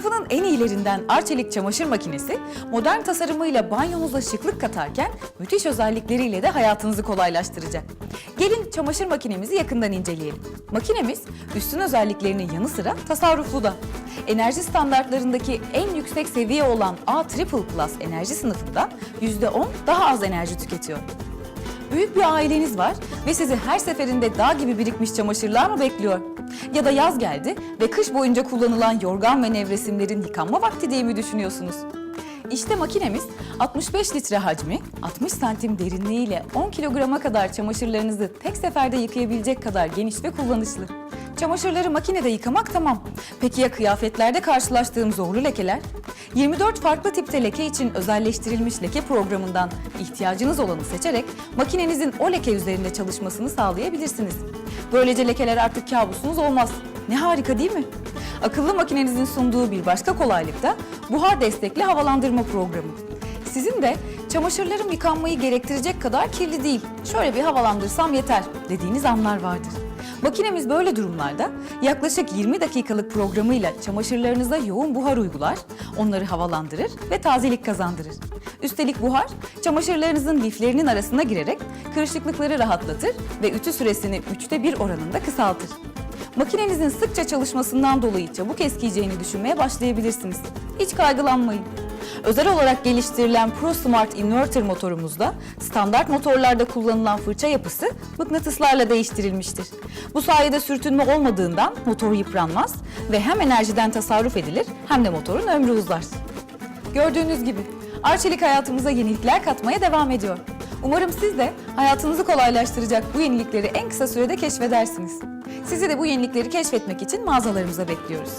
Sınıfının en iyilerinden Arçelik çamaşır makinesi, modern tasarımıyla banyonuza şıklık katarken müthiş özellikleriyle de hayatınızı kolaylaştıracak. Gelin çamaşır makinemizi yakından inceleyelim. Makinemiz üstün özelliklerinin yanı sıra tasarruflu da. Enerji standartlarındaki en yüksek seviye olan A Triple Plus enerji sınıfında %10 daha az enerji tüketiyor. Büyük bir aileniz var ve sizi her seferinde dağ gibi birikmiş çamaşırlar mı bekliyor? Ya da yaz geldi ve kış boyunca kullanılan yorgan ve nevresimlerin yıkanma vakti diye mi düşünüyorsunuz? İşte makinemiz 65 litre hacmi, 60 santim derinliğiyle 10 kilograma kadar çamaşırlarınızı tek seferde yıkayabilecek kadar geniş ve kullanışlı. Çamaşırları makinede yıkamak tamam. Peki ya kıyafetlerde karşılaştığım zorlu lekeler? 24 farklı tipte leke için özelleştirilmiş leke programından ihtiyacınız olanı seçerek makinenizin o leke üzerinde çalışmasını sağlayabilirsiniz. Böylece lekeler artık kabusunuz olmaz. Ne harika değil mi? Akıllı makinenizin sunduğu bir başka kolaylık da buhar destekli havalandırma programı. Sizin de çamaşırlarım yıkanmayı gerektirecek kadar kirli değil, şöyle bir havalandırsam yeter dediğiniz anlar vardır. Makinemiz böyle durumlarda yaklaşık 20 dakikalık programıyla çamaşırlarınıza yoğun buhar uygular, onları havalandırır ve tazelik kazandırır. Üstelik buhar, çamaşırlarınızın liflerinin arasına girerek kırışıklıkları rahatlatır ve ütü süresini 1/3 oranında kısaltır. Makinenizin sıkça çalışmasından dolayı çabuk eskiyeceğini düşünmeye başlayabilirsiniz. Hiç kaygılanmayın. Özel olarak geliştirilen ProSmart Inverter motorumuzda standart motorlarda kullanılan fırça yapısı mıknatıslarla değiştirilmiştir. Bu sayede sürtünme olmadığından motor yıpranmaz ve hem enerjiden tasarruf edilir hem de motorun ömrü uzar. Gördüğünüz gibi Arçelik hayatımıza yenilikler katmaya devam ediyor. Umarım siz de hayatınızı kolaylaştıracak bu yenilikleri en kısa sürede keşfedersiniz. Sizi de bu yenilikleri keşfetmek için mağazalarımıza bekliyoruz.